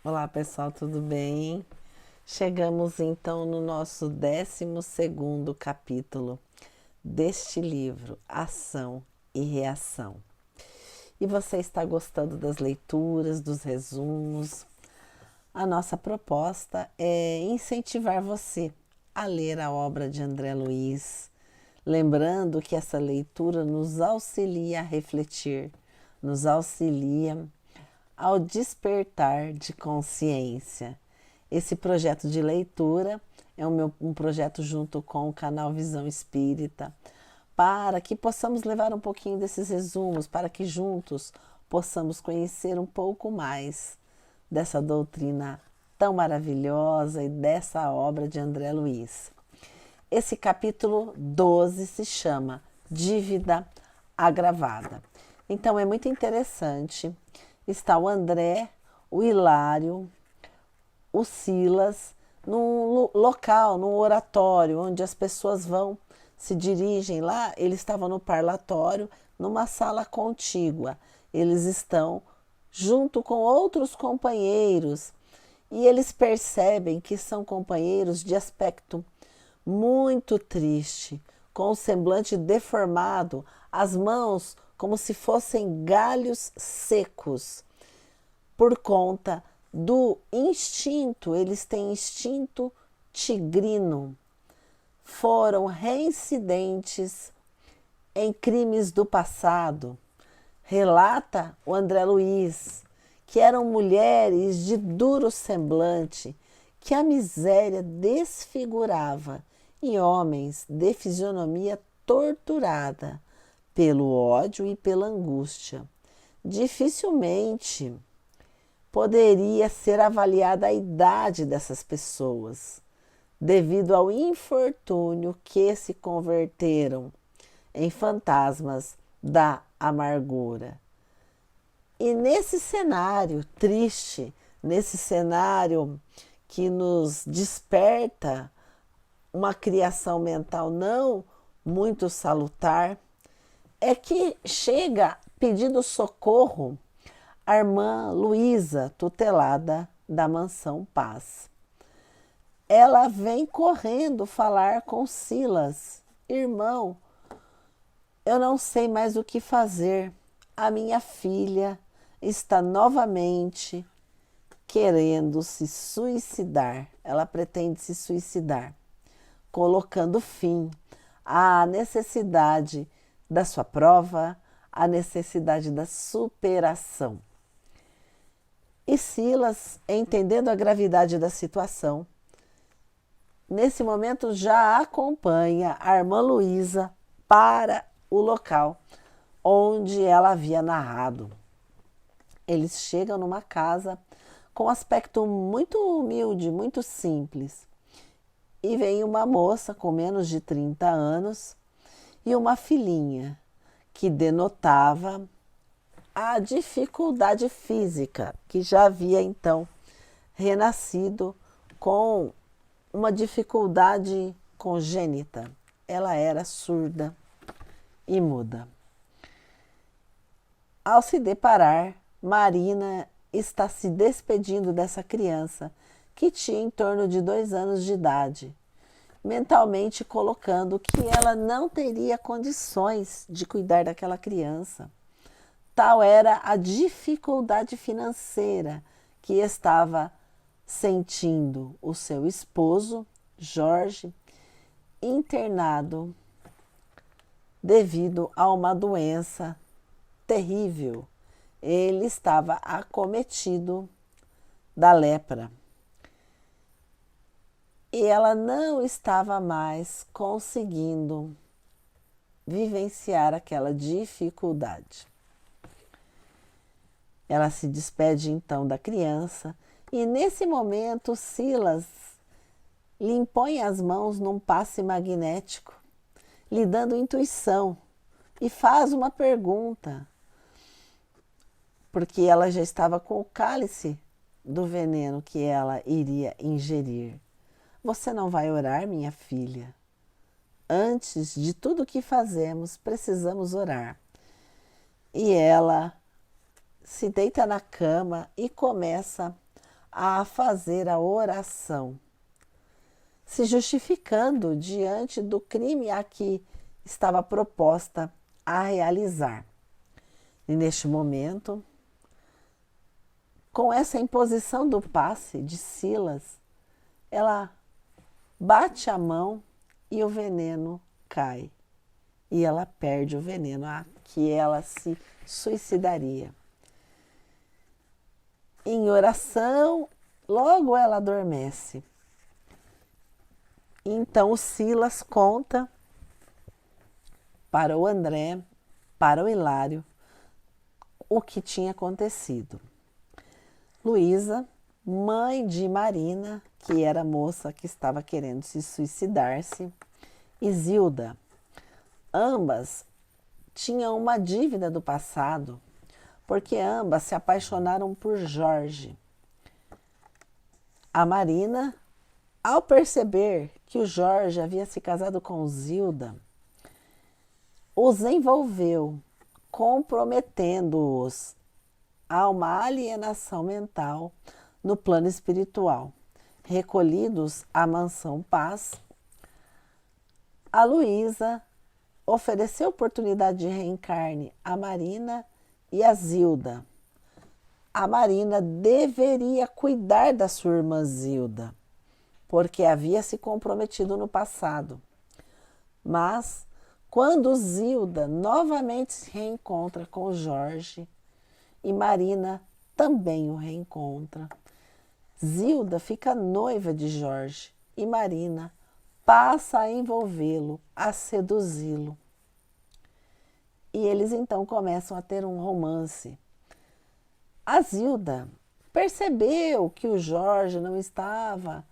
Olá pessoal, tudo bem? Chegamos então no nosso 12º capítulo deste livro, Ação e Reação. E você está gostando das leituras, dos resumos? A nossa proposta é incentivar você a ler a obra de André Luiz, lembrando que essa leitura nos auxilia a refletir, nos auxilia ao despertar de consciência. Esse projeto de leitura é um projeto junto com o canal Visão Espírita, para que possamos levar um pouquinho desses resumos, para que juntos possamos conhecer um pouco mais dessa doutrina tão maravilhosa e dessa obra de André Luiz. Esse capítulo 12 se chama Dívida Agravada. Então é muito interessante. Está o André, o Hilário, o Silas, num local, num oratório, onde as pessoas vão, se dirigem lá. Eles estavam no parlatório, numa sala contígua. Eles estão junto com outros companheiros e eles percebem que são companheiros de aspecto muito triste, com o semblante deformado, as mãos como se fossem galhos secos, por conta do instinto. Eles têm instinto tigrino, foram reincidentes em crimes do passado. Relata o André Luiz que eram mulheres de duro semblante, que a miséria desfigurava, e homens de fisionomia torturada pelo ódio e pela angústia. Dificilmente poderia ser avaliada a idade dessas pessoas, devido ao infortúnio que se converteram em fantasmas da amargura. E nesse cenário triste, nesse cenário que nos desperta uma criação mental não muito salutar, é que chega pedindo socorro a irmã Luísa, tutelada da Mansão Paz. Ela vem correndo falar com Silas: irmão, eu não sei mais o que fazer. A minha filha está novamente querendo se suicidar. Ela pretende se suicidar, colocando fim à necessidade da sua prova, à necessidade da superação. E Silas, entendendo a gravidade da situação, nesse momento já acompanha a irmã Luísa para o local onde ela havia narrado. Eles chegam numa casa com aspecto muito humilde, muito simples. E vem uma moça com menos de 30 anos e uma filhinha, que denotava a dificuldade física, que já havia então renascido com uma dificuldade congênita. Ela era surda e muda. Ao se deparar, Marina está se despedindo dessa criança, que tinha em torno de 2 anos de idade, mentalmente colocando que ela não teria condições de cuidar daquela criança. Tal era a dificuldade financeira que estava sentindo o seu esposo, Jorge, internado devido a uma doença terrível. Ele estava acometido da lepra. E ela não estava mais conseguindo vivenciar aquela dificuldade. Ela se despede então da criança e nesse momento Silas lhe impõe as mãos num passe magnético, lhe dando intuição, e faz uma pergunta, porque ela já estava com o cálice do veneno que ela iria ingerir. Você não vai orar, minha filha? Antes de tudo que fazemos, precisamos orar. E ela se deita na cama e começa a fazer a oração, se justificando diante do crime a que estava proposta a realizar. E neste momento, com essa imposição do passe de Silas, ela bate a mão e o veneno cai. E ela perde o veneno a que ela se suicidaria. Em oração, logo ela adormece. Então o Silas conta para o André, para o Hilário, o que tinha acontecido. Luísa, mãe de Marina, que era a moça que estava querendo se suicidar-se, e Zilda, ambas tinham uma dívida do passado, porque ambas se apaixonaram por Jorge. A Marina, ao perceber que o Jorge havia se casado com Zilda, os envolveu, comprometendo-os a uma alienação mental no plano espiritual. Recolhidos à mansão Paz, a Luísa ofereceu oportunidade de reencarne a Marina e a Zilda. A Marina deveria cuidar da sua irmã Zilda, porque havia se comprometido no passado. Mas, quando Zilda novamente se reencontra com Jorge, e Marina também o reencontra, Zilda fica noiva de Jorge e Marina passa a envolvê-lo, a seduzi-lo. E eles então começam a ter um romance. A Zilda percebeu que o Jorge não estava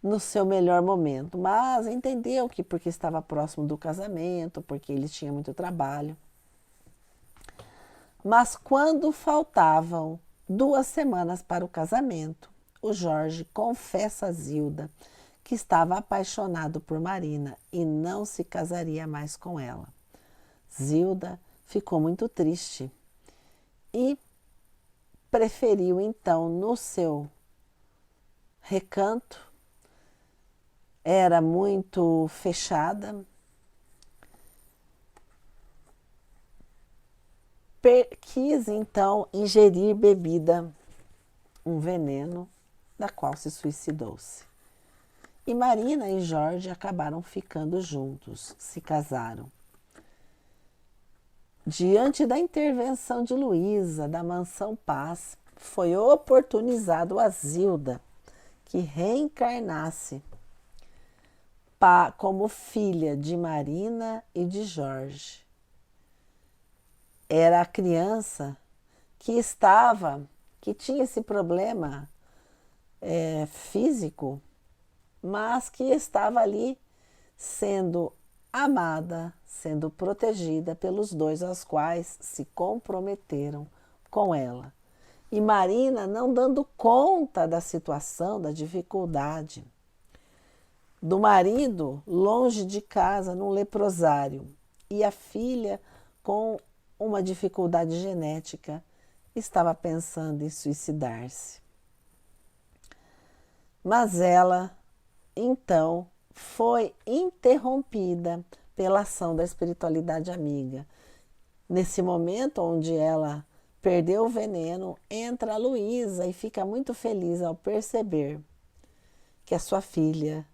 no seu melhor momento, mas entendeu que porque estava próximo do casamento, porque ele tinha muito trabalho. Mas quando faltavam 2 semanas para o casamento, o Jorge confessa a Zilda que estava apaixonado por Marina e não se casaria mais com ela. Zilda ficou muito triste e preferiu então, no seu recanto, era muito fechada, quis então ingerir bebida, um veneno, da qual se suicidou-se. E Marina e Jorge acabaram ficando juntos, se casaram. Diante da intervenção de Luísa, da mansão Paz, foi oportunizado a Zilda que reencarnasse como filha de Marina e de Jorge. Era a criança que tinha esse problema físico, mas que estava ali sendo amada, sendo protegida pelos dois aos quais se comprometeram com ela. E Marina não dando conta da situação, da dificuldade, do marido longe de casa, num leprosário, e a filha com uma dificuldade genética, estava pensando em suicidar-se. Mas ela, então, foi interrompida pela ação da espiritualidade amiga. Nesse momento onde ela perdeu o veneno, entra a Luísa e fica muito feliz ao perceber que a sua filha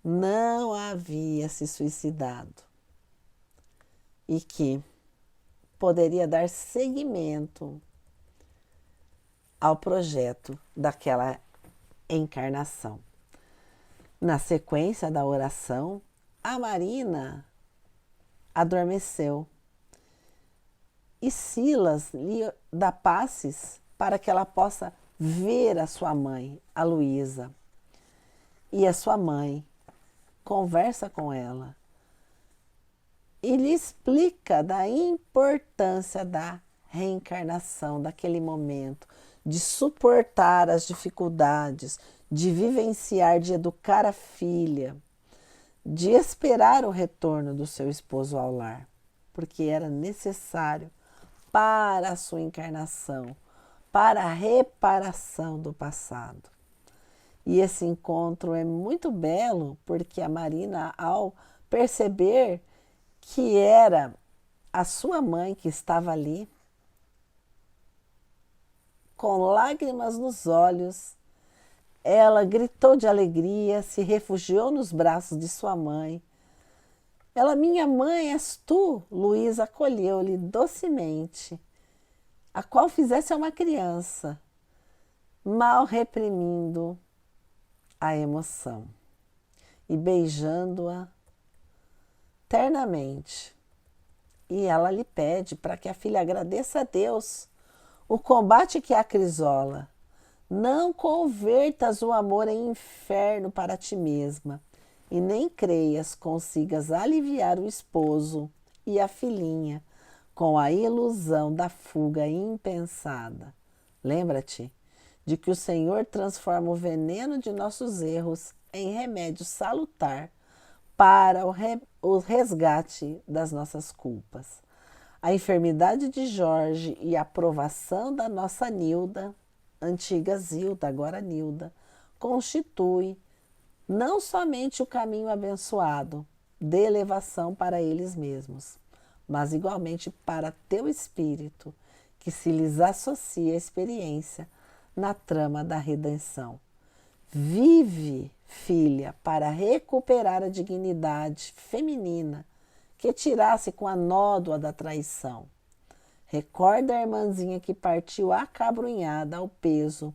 não havia se suicidado e que poderia dar seguimento ao projeto daquela encarnação. Na sequência da oração, a Marina adormeceu e Silas lhe dá passes para que ela possa ver a sua mãe, a Luísa. E a sua mãe conversa com ela e lhe explica da importância da reencarnação, daquele momento, de suportar as dificuldades, de vivenciar, de educar a filha, de esperar o retorno do seu esposo ao lar, porque era necessário para a sua encarnação, para a reparação do passado. E esse encontro é muito belo porque a Marina, ao perceber que era a sua mãe que estava ali, com lágrimas nos olhos, ela gritou de alegria, se refugiou nos braços de sua mãe. Ela, minha mãe, és tu? Luísa acolheu-lhe docemente, a qual fizesse a uma criança, mal reprimindo a emoção e beijando-a ternamente. E ela lhe pede para que a filha agradeça a Deus o combate que a acrisola. Não convertas o amor em inferno para ti mesma, e nem creias consigas aliviar o esposo e a filhinha com a ilusão da fuga impensada. Lembra-te de que o Senhor transforma o veneno de nossos erros em remédio salutar para o resgate das nossas culpas. A enfermidade de Jorge e a provação da nossa Nilda, antiga Zilda, agora Nilda, constitui não somente o caminho abençoado de elevação para eles mesmos, mas igualmente para teu espírito, que se lhes associa a experiência na trama da redenção. Vive, filha, para recuperar a dignidade feminina que tirasse com a nódoa da traição. Recorda a irmãzinha que partiu acabrunhada ao peso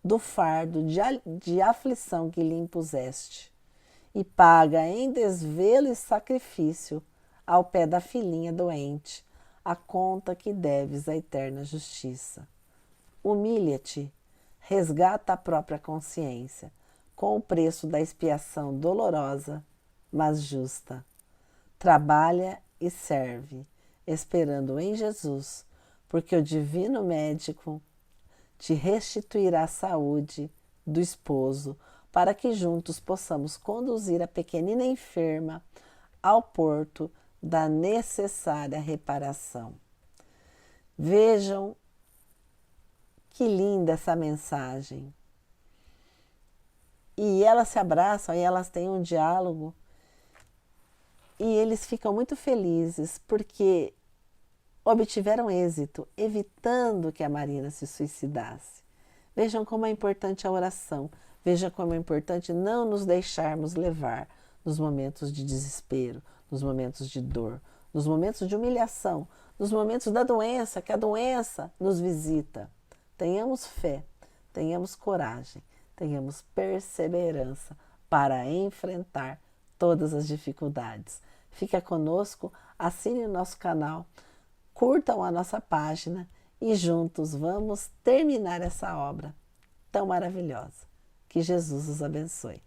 do fardo de aflição que lhe impuseste, e paga em desvelo e sacrifício ao pé da filhinha doente a conta que deves à eterna justiça. Humilha-te, resgata a própria consciência, com o preço da expiação dolorosa, mas justa. Trabalha e serve, esperando em Jesus, porque o divino médico te restituirá a saúde do esposo, para que juntos possamos conduzir a pequenina enferma ao porto da necessária reparação. Vejam que linda essa mensagem. E elas se abraçam e elas têm um diálogo e eles ficam muito felizes porque obtiveram êxito, evitando que a Marina se suicidasse. Vejam como é importante a oração. Veja como é importante não nos deixarmos levar nos momentos de desespero, nos momentos de dor, nos momentos de humilhação, nos momentos da doença, que a doença nos visita. Tenhamos fé, tenhamos coragem, tenhamos perseverança para enfrentar todas as dificuldades. Fica conosco, assine o nosso canal, curtam a nossa página e juntos vamos terminar essa obra tão maravilhosa. Que Jesus os abençoe.